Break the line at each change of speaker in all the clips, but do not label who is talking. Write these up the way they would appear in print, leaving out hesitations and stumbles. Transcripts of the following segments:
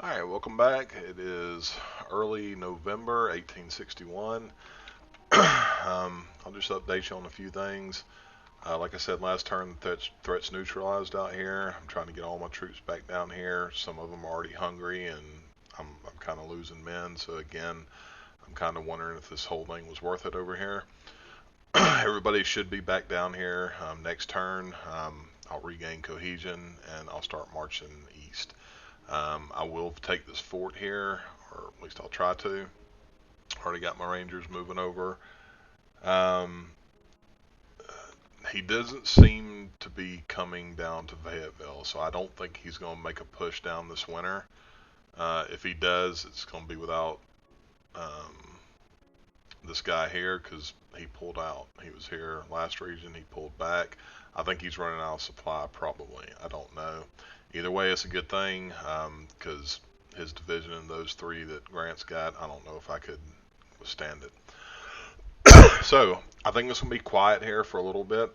Alright, welcome back. It is early November 1861. I'll just update you on a few things. Like I said last turn, the threat's neutralized out here. I'm trying to get all my troops back down here. Some of them are already hungry, and I'm kind of losing men. So again, I'm kind of wondering if this whole thing was worth it over here. Everybody should be back down here next turn. I'll regain cohesion, and I'll start marching east. I will take this fort here, or at least I'll try to. Already got my rangers moving over. Um, he doesn't seem to be coming down to Fayetteville, so I don't think he's going to make a push down this winter. If he does, it's going to be without this guy here, because he pulled out. He was here last region, he pulled back. I think he's running out of supply, probably. I don't know. Either way, it's a good thing, because his division and those three that Grant's got, I don't know if I could withstand it. So I think this will be quiet here for a little bit.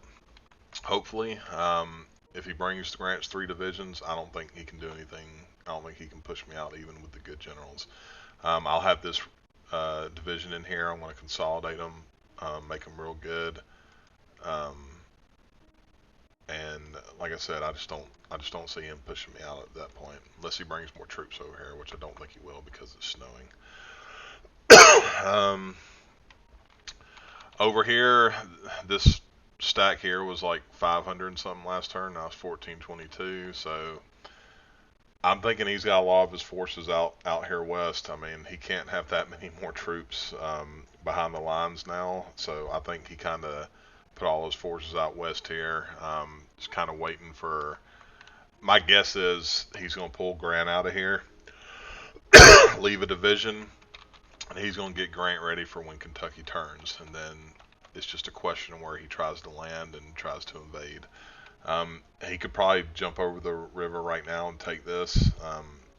Hopefully, if he brings Grant's three divisions, I don't think he can do anything. I don't think he can push me out even with the good generals. I'll have this division in here. I'm going to consolidate them, make them real good. And like I said, I just don't see him pushing me out at that point, unless he brings more troops over here, which I don't think he will because it's snowing. Over here, this stack here was like 500 and something last turn. Now it's 1422. So I'm thinking he's got a lot of his forces out here west. I mean, he can't have that many more troops behind the lines now. So I think he kind of put all his forces out west here. Just kind of waiting for. My guess is he's going to pull Grant out of here, leave a division, and he's going to get Grant ready for when Kentucky turns. And then it's just a question of where he tries to land and tries to invade. He could probably jump over the river right now and take this.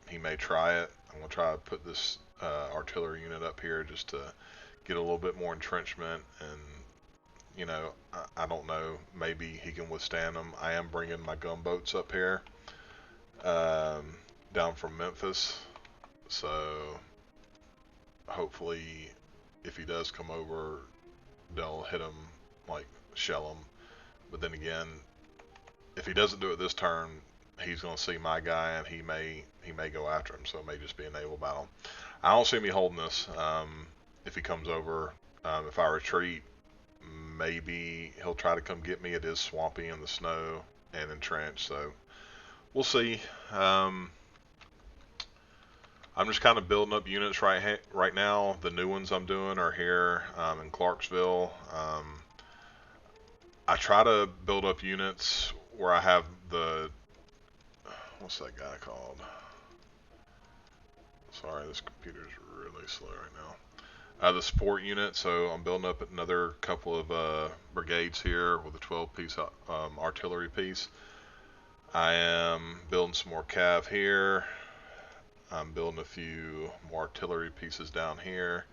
He may try it. I'm going to try to put this artillery unit up here just to get a little bit more entrenchment, and you know, I don't know, maybe he can withstand them. I am bringing my gunboats up here down from Memphis, so hopefully if he does come over, they'll hit him, like shell him. But then again, if he doesn't do it this turn, he's going to see my guy, and he may go after him, so it may just be a naval battle. I don't see me holding this. If he comes over, if I retreat, maybe he'll try to come get me. It is swampy in the snow and entrenched, so we'll see. I'm just kind of building up units right now. The new ones I'm doing are here in Clarksville. I try to build up units where I have the, what's that guy called? Sorry, this computer's really slow right now. The support unit, so I'm building up another couple of brigades here with a 12-piece artillery piece. I am building some more cav here. I'm building a few more artillery pieces down here.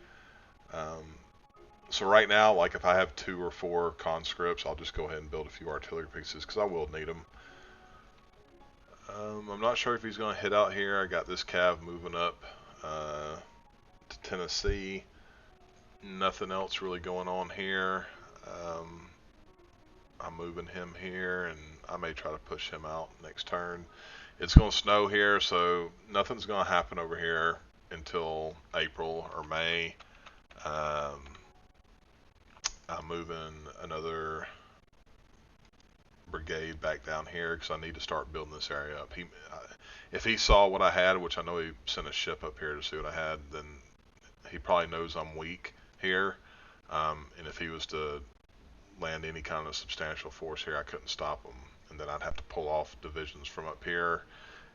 So right now, like if I have 2 or 4 conscripts, I'll just go ahead and build a few artillery pieces because I will need them. I'm not sure if he's going to hit out here. I got this cav moving up to Tennessee. Nothing else really going on here. I'm moving him here, and I may try to push him out next turn. It's going to snow here, so nothing's going to happen over here until April or May. I'm moving another brigade back down here because I need to start building this area up. If he saw what I had, which I know he sent a ship up here to see what I had, then he probably knows I'm weak here. And if he was to land any kind of substantial force here, I couldn't stop him. And then I'd have to pull off divisions from up here,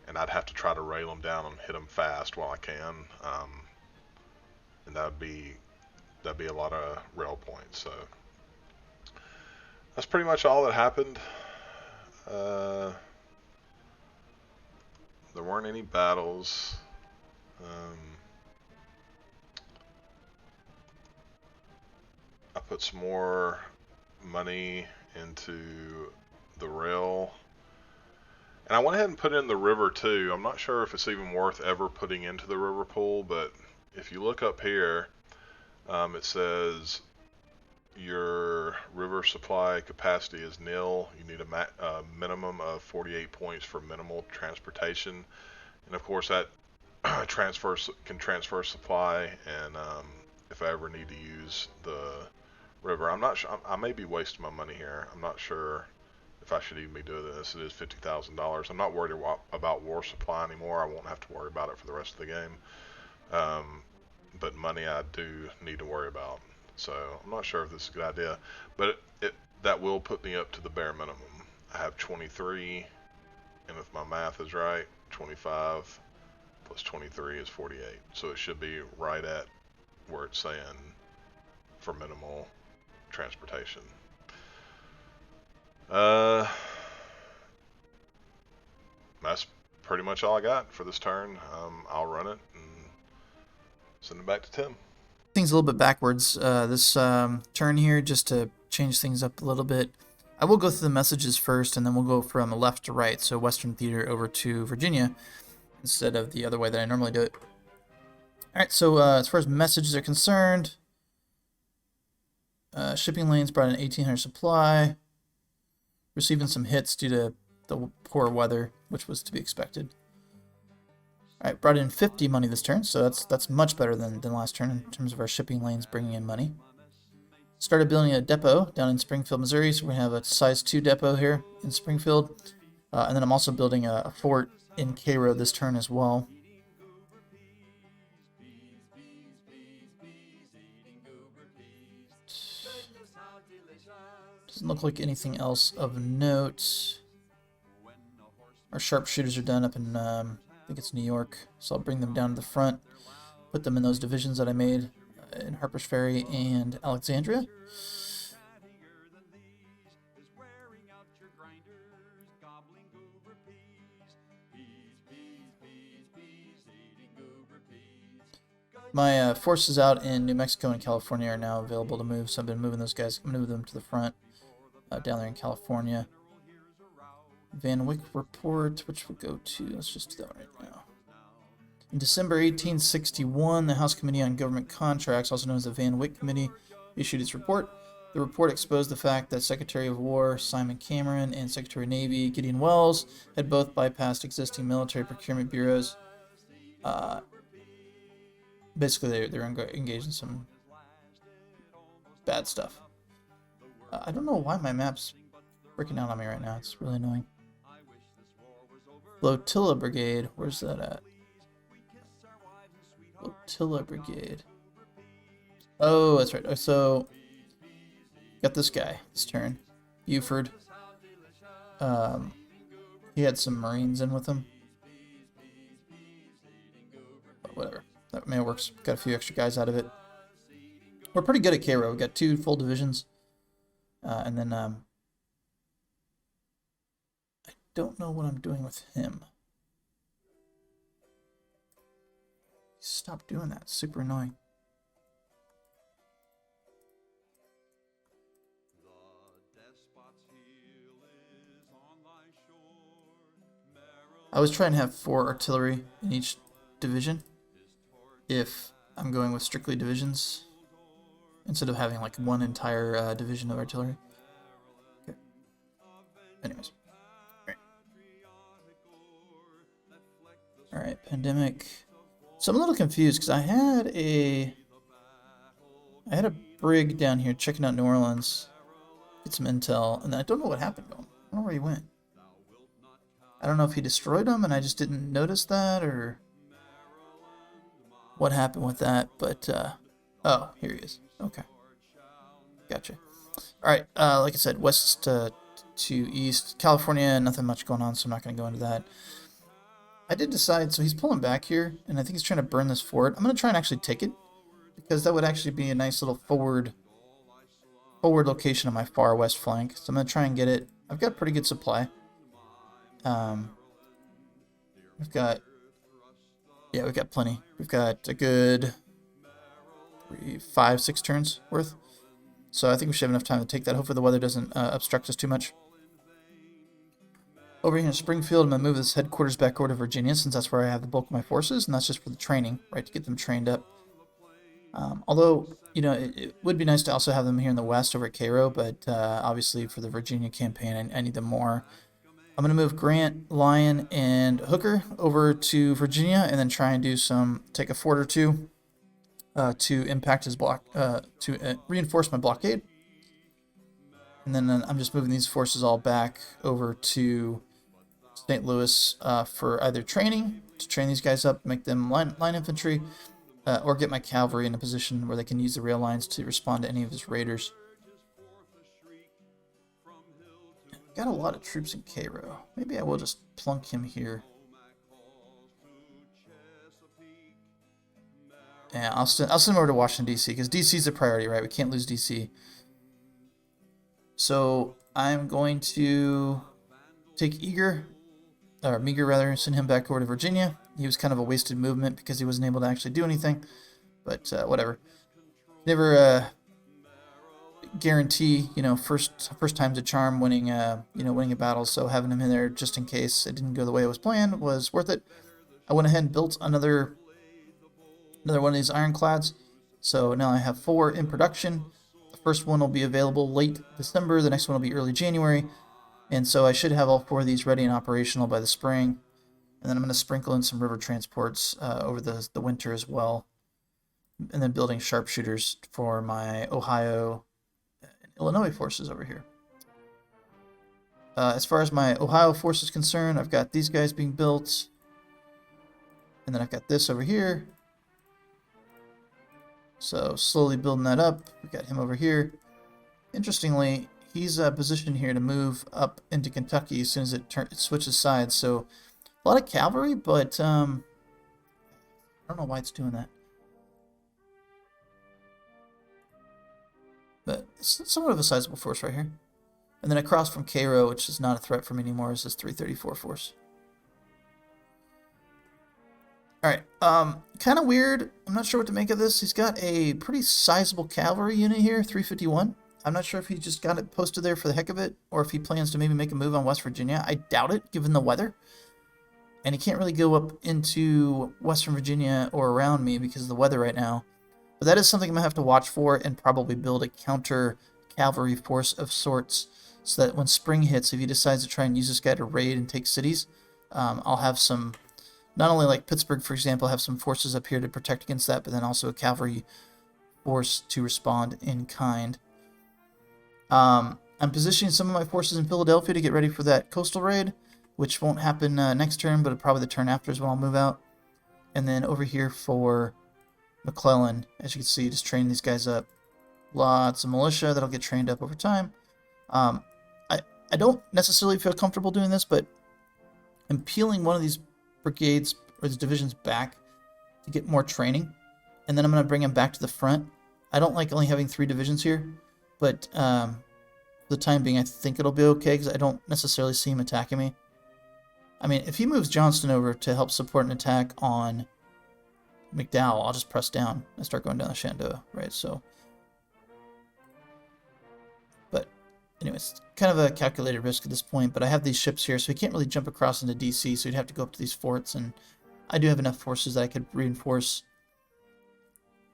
and I'd have to try to rail them down and hit them fast while I can. And that'd be a lot of rail points. So that's pretty much all that happened. There weren't any battles. I put some more money into the rail. And I went ahead and put in the river too. I'm not sure if it's even worth ever putting into the river pool, but if you look up here, it says your river supply capacity is nil. You need a minimum of 48 points for minimal transportation, and of course that can transfer supply. And if I ever need to use the river, I'm not sure. I may be wasting my money here. I'm not sure if I should even be doing this. It is $50,000. I'm not worried about war supply anymore. I won't have to worry about it for the rest of the game. But money I do need to worry about. So I'm not sure if this is a good idea, but that will put me up to the bare minimum. I have 23, and if my math is right, 25 plus 23 is 48. So it should be right at where it's saying for minimal transportation. That's pretty much all I got for this turn. I'll run it and send it back to Tim.
Things a little bit backwards this turn here, just to change things up a little bit. I will go through the messages first, and then we'll go from left to right, so Western Theater over to Virginia, instead of the other way that I normally do it. Alright, so as far as messages are concerned, shipping lanes brought in 1,800 supply, receiving some hits due to the poor weather, which was to be expected. Alright, brought in 50 money this turn, so that's much better than last turn in terms of our shipping lanes bringing in money. Started building a depot down in Springfield, Missouri, so we're going to have a size 2 depot here in Springfield. And then I'm also building a fort in Cairo this turn as well. Doesn't look like anything else of note. Our sharpshooters are done up in, I think it's New York, so I'll bring them down to the front, put them in those divisions that I made in Harper's Ferry and Alexandria. My forces out in New Mexico and California are now available to move, so I've been moving those guys. I'm going to move them to the front down there in California. Van Wyck report, which we'll go to. Let's just do that right now. In December 1861, the House Committee on Government Contracts, also known as the Van Wyck Committee, issued its report. The report exposed the fact that Secretary of War Simon Cameron and Secretary of Navy Gideon Welles had both bypassed existing military procurement bureaus. Basically, they're engaged in some bad stuff. I don't know why my map's freaking out on me right now. It's really annoying. Flotilla Brigade. Where's that at? Flotilla Brigade. Oh, that's right. So, got this guy this turn. Buford. He had some Marines in with him. But whatever. That may works. Got a few extra guys out of it. We're pretty good at Cairo. We got 2 full divisions. And then, I don't know what I'm doing with him. Stop doing that. It's super annoying. I was trying to have 4 artillery in each division if I'm going with strictly divisions instead of having like one entire division of artillery. Okay. Anyways. Alright, pandemic. So I'm a little confused because I had a brig down here checking out New Orleans, get some intel, and I don't know what happened to him. I don't know where he went. I don't know if he destroyed them and I just didn't notice that, or what happened with that, but, oh, here he is. Okay. Gotcha. Alright, like I said, west to east. California, nothing much going on, so I'm not going to go into that. I did decide, so he's pulling back here, and I think he's trying to burn this fort. I'm going to try and actually take it, because that would actually be a nice little forward location on my far west flank. So I'm going to try and get it. I've got pretty good supply. We've got plenty. We've got a good 3, 5, 6 turns worth. So I think we should have enough time to take that. Hopefully the weather doesn't obstruct us too much. Over here in Springfield, I'm going to move this headquarters back over to Virginia, since that's where I have the bulk of my forces, and that's just for the training, right, to get them trained up. Although, you know, it would be nice to also have them here in the west over at Cairo, but obviously for the Virginia campaign, I need them more. I'm going to move Grant, Lyon, and Hooker over to Virginia, and then try and do take a fort or two to impact his block, to reinforce my blockade. And then I'm just moving these forces all back over to St. Louis for either training, to train these guys up, make them line infantry, or get my cavalry in a position where they can use the rail lines to respond to any of his raiders. Got a lot of troops in Cairo. Maybe I will just plunk him here. Yeah, I'll send him over to Washington, D.C., because D.C. is a priority, right? We can't lose D.C. So I'm going to take Meager rather, send him back over to Virginia. He was kind of a wasted movement because he wasn't able to actually do anything, but whatever. Never guarantee, you know, first time's a charm winning a battle, so having him in there just in case it didn't go the way it was planned was worth it. I went ahead and built another one of these ironclads, so now I have 4 in production. The first one will be available late December, the next one will be early January, and so I should have all 4 of these ready and operational by the spring. And then I'm going to sprinkle in some river transports over the winter as well, and then building sharpshooters for my Ohio and Illinois forces over here. As far as my Ohio force is concerned, I've got these guys being built, and then I've got this over here. So slowly building that up. We got him over here. Interestingly, he's positioned here to move up into Kentucky as soon as it switches sides. So a lot of cavalry, but I don't know why it's doing that. But it's somewhat of a sizable force right here. And then across from Cairo, which is not a threat for me anymore, is this 334 force. Alright, kind of weird. I'm not sure what to make of this. He's got a pretty sizable cavalry unit here, 351. I'm not sure if he just got it posted there for the heck of it, or if he plans to maybe make a move on West Virginia. I doubt it, given the weather. And he can't really go up into Western Virginia or around me because of the weather right now. But that is something I'm going to have to watch for, and probably build a counter-cavalry force of sorts, so that when spring hits, if he decides to try and use this guy to raid and take cities, I'll have some... Not only like Pittsburgh, for example, have some forces up here to protect against that, but then also a cavalry force to respond in kind. I'm positioning some of my forces in Philadelphia to get ready for that coastal raid, which won't happen next turn, but probably the turn after is when I'll move out. And then over here for McClellan, as you can see, just train these guys up. Lots of militia that'll get trained up over time. I don't necessarily feel comfortable doing this, but I'm peeling one of these brigades or these divisions back to get more training, and then I'm going to bring them back to the front. I don't like only having 3 divisions here, but for the time being, I think it'll be okay because I don't necessarily see him attacking me. I mean, if he moves Johnston over to help support an attack on McDowell, I'll just press down and start going down the Shenandoah, right? So, but anyway, it's kind of a calculated risk at this point, but I have these ships here, so he can't really jump across into DC, so he'd have to go up to these forts, and I do have enough forces that I could reinforce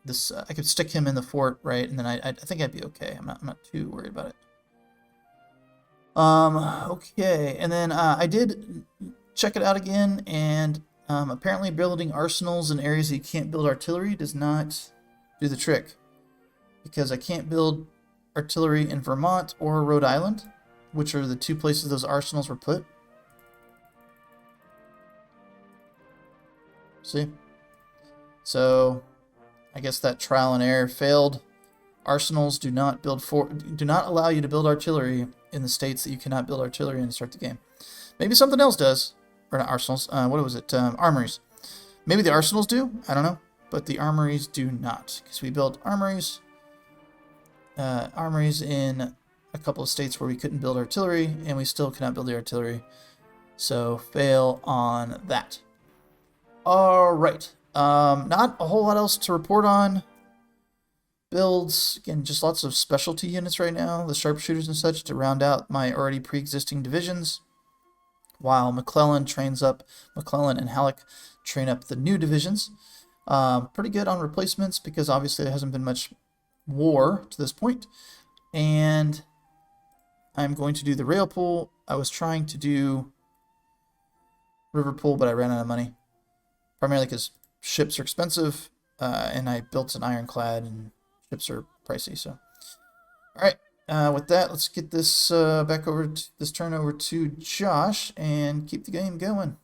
this. I could stick him in the fort, right, and then I think I'd be okay. I'm not too worried about it. Okay, and then I did check it out again, and apparently building arsenals in areas that you can't build artillery does not do the trick, because I can't build artillery in Vermont or Rhode Island, which are the 2 places those arsenals were put. See? So I guess that trial and error failed. Arsenals do not allow you to build artillery in the states that you cannot build artillery in to start the game. Maybe something else does. Or not arsenals. What was it? Armories. Maybe the arsenals do. I don't know. But the armories do not. Because we built armories in a couple of states where we couldn't build artillery, and we still cannot build the artillery. So fail on that. All right. Not a whole lot else to report on. Builds, again, just lots of specialty units right now, the sharpshooters and such, to round out my already pre-existing divisions. while McClellan and Halleck train up the new divisions. Pretty good on replacements because obviously there hasn't been much war to this point. And I'm going to do the rail pool. I was trying to do river pool, but I ran out of money. Primarily because ships are expensive, and I built an ironclad, and ships are pricey. So, all right. With that, let's get this back over to this turn over to Josh and keep the game going.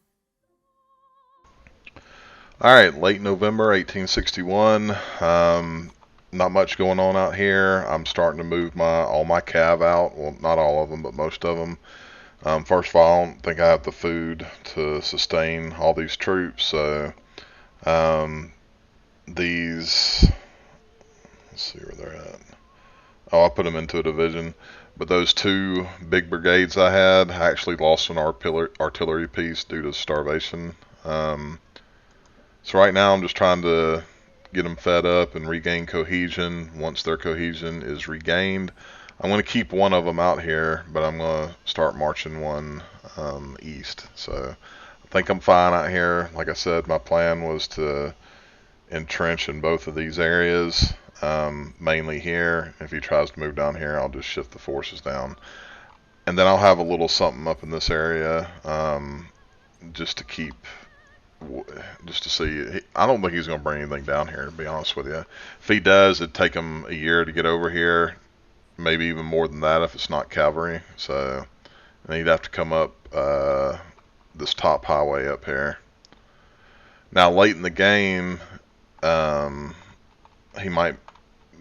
All right, late November 1861. Not much going on out here. I'm starting to move all my cav out. Well, not all of them, but most of them. First of all, I don't think I have the food to sustain all these troops. So let's see where they're at. Oh, I put them into a division. But those two big brigades I had, I actually lost an artillery piece due to starvation. So right now I'm just trying to get them fed up and regain cohesion. Once their cohesion is regained, I'm going to keep one of them out here, but I'm going to start marching one east. So I think I'm fine out here. Like I said, my plan was to entrench in both of these areas, mainly here. If he tries to move down here, I'll just shift the forces down. And then I'll have a little something up in this area just to keep... just to see. I don't think he's going to bring anything down here, to be honest with you. If he does, it'd take him a year to get over here, maybe even more than that if it's not cavalry. So, and he'd have to come up this top highway up here. Now, late in the game, he might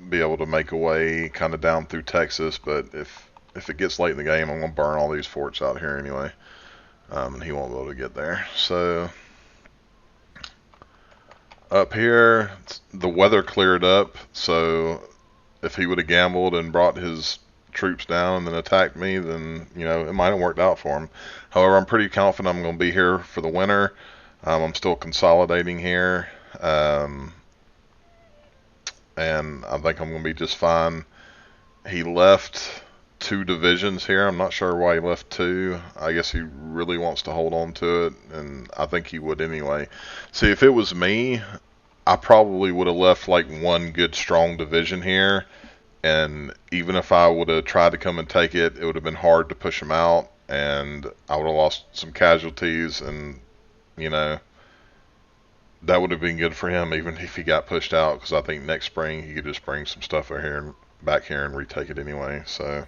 be able to make a way kind of down through Texas, but if it gets late in the game, I'm going to burn all these forts out here anyway, and he won't be able to get there. So... up here, the weather cleared up, so if he would have gambled and brought his troops down and then attacked me, then, it might have worked out for him. However, I'm pretty confident I'm going to be here for the winter. I'm still consolidating here, and I think I'm going to be just fine. He left 2 divisions here. I'm not sure why he left 2. I guess he really wants to hold on to it, and I think he would anyway. See, if it was me, I probably would have left like one good strong division here, and even if I would have tried to come and take it, it would have been hard to push him out, and I would have lost some casualties, and that would have been good for him even if he got pushed out, because I think next spring he could just bring some stuff over here and back here and retake it anyway. So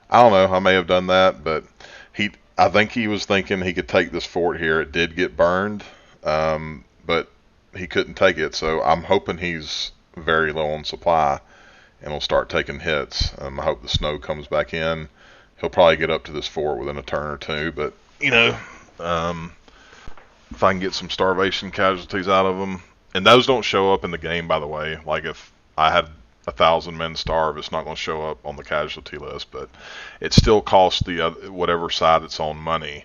I don't know, I may have done that, but I think he was thinking he could take this fort here. It did get burned, but he couldn't take it, so I'm hoping he's very low on supply and will start taking hits. I hope the snow comes back in. He'll probably get up to this fort within a turn or two, but if I can get some starvation casualties out of them, and those don't show up in the game, by the way. Like if I had 1,000 men starve, it's not going to show up on the casualty list, but it still costs whatever side it's on money.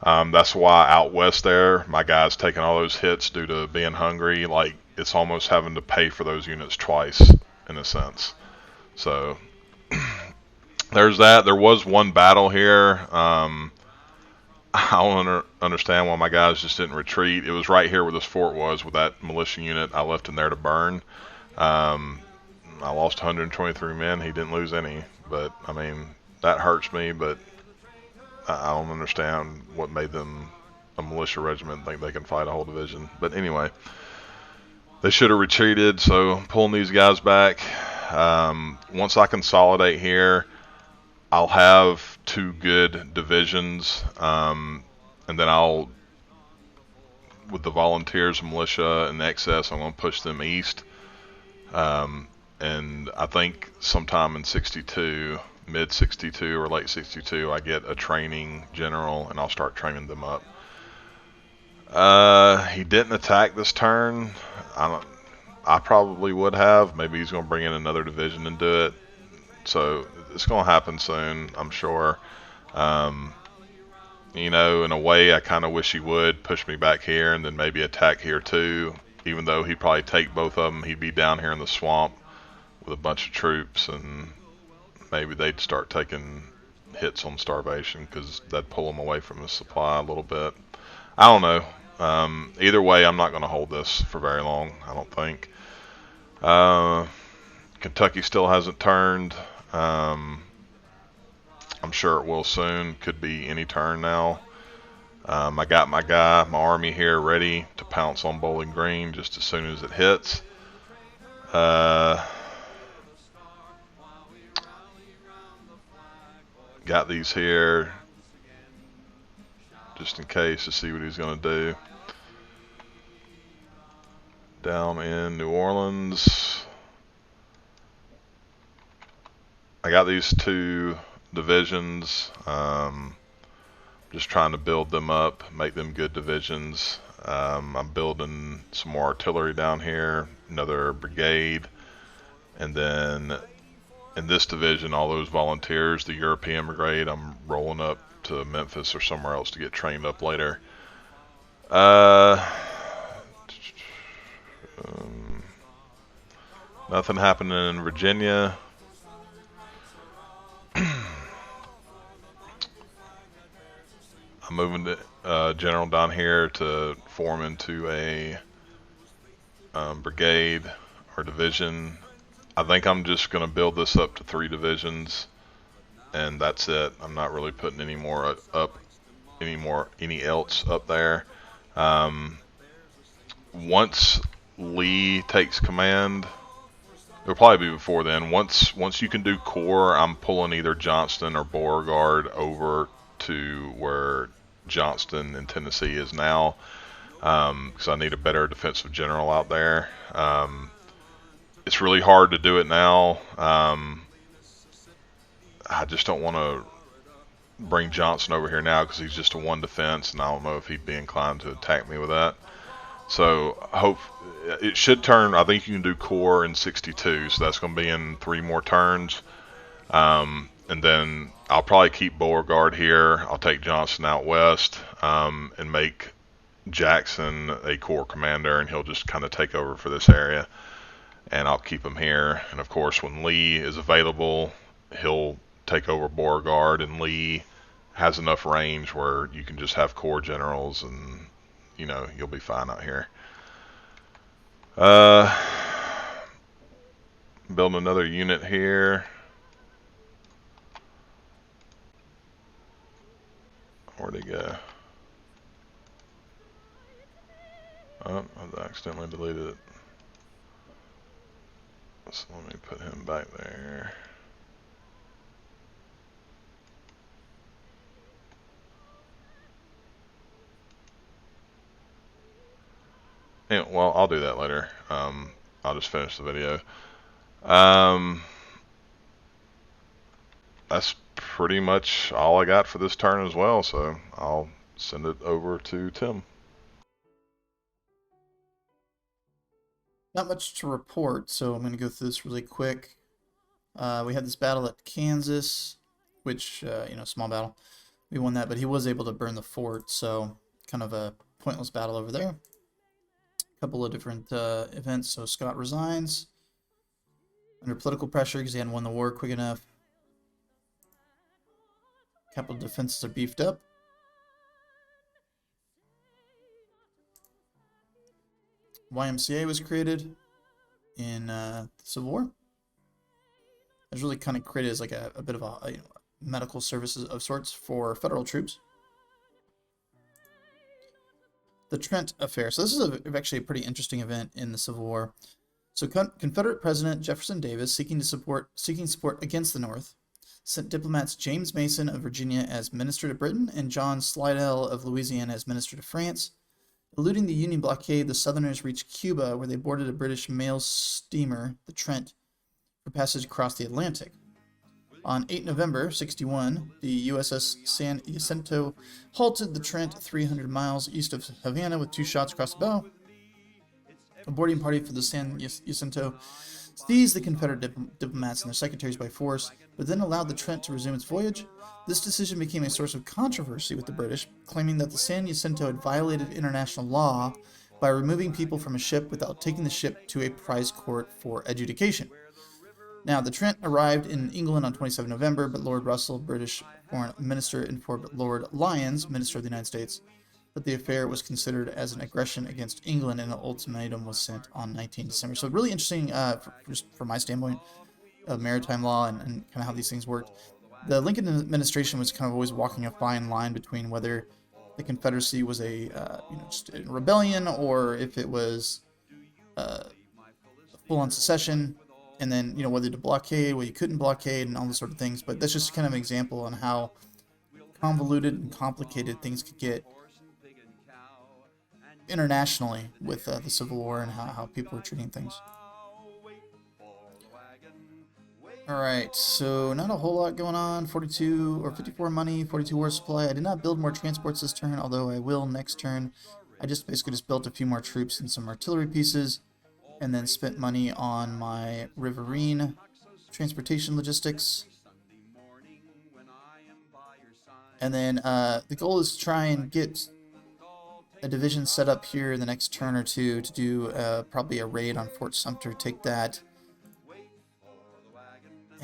That's why out west there, my guy's taking all those hits due to being hungry. Like, it's almost having to pay for those units twice, in a sense. So, there's that. There was one battle here. I don't understand why my guys just didn't retreat. It was right here where this fort was, with that militia unit I left in there to burn. I lost 123 men. He didn't lose any. But, I mean, that hurts me, but I don't understand what made them a militia regiment think they can fight a whole division. But anyway, they should have retreated, so I'm pulling these guys back. Once I consolidate here, I'll have 2 good divisions, and then with the volunteers and militia in excess, I'm going to push them east. And I think sometime in 62, mid 62 or late 62, I get a training general and I'll start training them up. He didn't attack this turn. I probably would have. Maybe he's going to bring in another division and do it. So it's going to happen soon, I'm sure. In a way, I kind of wish he would push me back here and then maybe attack here too. Even though he'd probably take both of them, he'd be down here in the swamp with a bunch of troops, and maybe they'd start taking hits on starvation because that'd pull him away from his supply a little bit. I don't know. Either way, I'm not going to hold this for very long, I don't think. Kentucky still hasn't turned. I'm sure it will soon. Could be any turn now. I got my army here ready to pounce on Bowling Green just as soon as it hits. Got these here just in case to see what he's going to do. Down in New Orleans, I got these 2 divisions. Just trying to build them up, make them good divisions. I'm building some more artillery down here, another brigade, and then in this division, all those volunteers, the European brigade, I'm rolling up to Memphis or somewhere else to get trained up later. Nothing happening in Virginia. I'm moving the general down here to form into a brigade or division. I think I'm just going to build this up to 3 divisions, and that's it. I'm not really putting any else up there. Once Lee takes command, it'll probably be before then. Once you can do core, I'm pulling either Johnston or Beauregard over to where Johnston in Tennessee is now, because I need a better defensive general out there. It's really hard to do it now. I just don't want to bring Johnson over here now because he's just a 1 defense, and I don't know if he'd be inclined to attack me with that. So it should turn. I think you can do core in 62, so that's going to be in 3 more turns. And then I'll probably keep Beauregard here. I'll take Johnson out west, and make Jackson a corps commander, and he'll just kind of take over for this area. And I'll keep him here. And of course, when Lee is available, he'll take over Beauregard, and Lee has enough range where you can just have corps generals, and you'll be fine out here. Building another unit here. Where'd he go? Oh, I accidentally deleted it. So let me put him back there. Yeah, well, I'll do that later. I'll just finish the video. That's pretty much all I got for this turn as well, so I'll send it over to Tim.
Not much to report, so I'm going to go through this really quick. We had this battle at Kansas, which, small battle. We won that, but he was able to burn the fort, so kind of a pointless battle over there. A couple of different events. So Scott resigns under political pressure because he hadn't won the war quick enough. Capital defenses are beefed up. YMCA was created in the Civil War. It was really kind of created as like a bit of a medical services of sorts for federal troops. The Trent Affair. So this is actually a pretty interesting event in the Civil War. So Confederate President Jefferson Davis, seeking support against the North, sent diplomats James Mason of Virginia as minister to Britain and John Slidell of Louisiana as minister to France. Eluding the Union blockade, the Southerners reached Cuba, where they boarded a British mail steamer, the Trent, for passage across the Atlantic. On 8 November 61, the USS San Jacinto halted the Trent 300 miles east of Havana with 2 shots across the bow. A boarding party for the San Jacinto seized the Confederate diplomats and their secretaries by force, but then allowed the Trent to resume its voyage. This decision became a source of controversy with the British, claiming that the San Jacinto had violated international law by removing people from a ship without taking the ship to a prize court for adjudication. Now, the Trent arrived in England on 27 November, but Lord Russell, British Foreign Minister, informed Lord Lyons, Minister of the United States, that the affair was considered as an aggression against England, and an ultimatum was sent on 19 December. So really interesting, just from my standpoint of maritime law and kind of how these things worked. The Lincoln administration was kind of always walking a fine line between whether the Confederacy was a just a rebellion, or if it was full-on secession, and then whether to blockade, whether you couldn't blockade, and all those sort of things. But that's just kind of an example on how convoluted and complicated things could get internationally with the Civil War and how people were treating things. Alright, so not a whole lot going on. 42 or 54 money, 42 war supply. I did not build more transports this turn, although I will next turn. I just basically built a few more troops and some artillery pieces, and then spent money on my riverine transportation logistics. And then the goal is to try and get a division set up here in the next turn or two to do probably a raid on Fort Sumter, take that.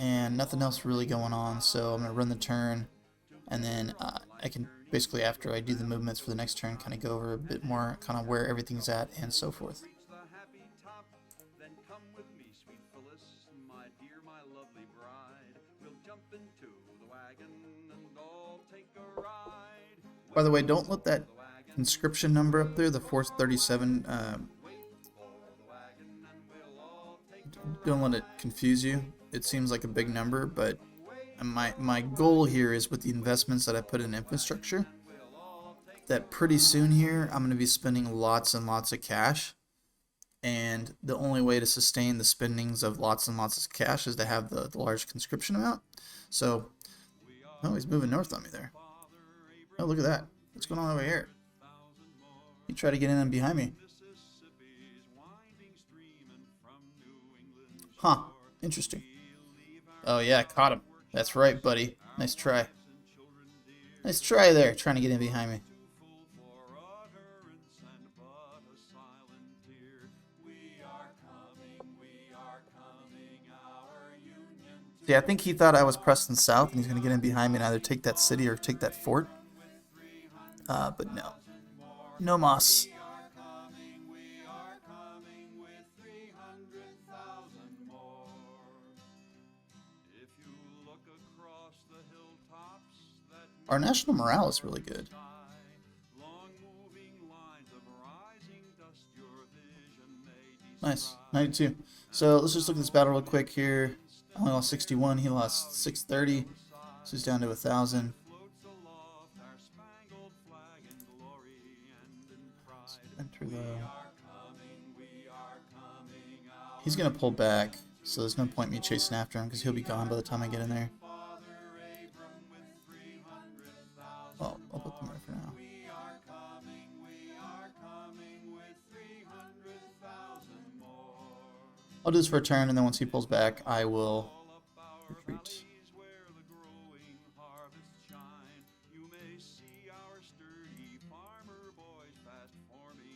And nothing else really going on, so I'm going to run the turn, and then I can basically, after I do the movements for the next turn, kind of go over a bit more kind of where everything's at and so forth. By the way, don't let that conscription number up there, the 437, don't let it confuse you. It seems like a big number, but my goal here is, with the investments that I put in infrastructure, that pretty soon here I'm going to be spending lots and lots of cash, and the only way to sustain the spendings of lots and lots of cash is to have the large conscription amount. So, oh, he's moving north on me there. Oh, look at that. What's going on over here? He tried to get in and behind me. Huh. Interesting. Oh yeah, caught him. That's right, buddy. Nice try. Nice try there, trying to get in behind me. See, I think he thought I was pressing south, and he's going to get in behind me and either take that city or take that fort. But no. No mas. Our national morale is really good. Nice. 92. So let's just look at this battle real quick here. I only lost 61. He lost 630. So he's down to 1,000. Enter the... He's going to pull back, so there's no point me chasing after him because he'll be gone by the time I get in there. Well, I'll put them there for now. I'll do this for a turn, and then once he pulls back, I will retreat.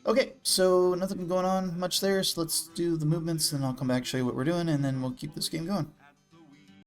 Okay, so nothing going on much there, so let's do the movements, and I'll come back, show you what we're doing, and then we'll keep this game going.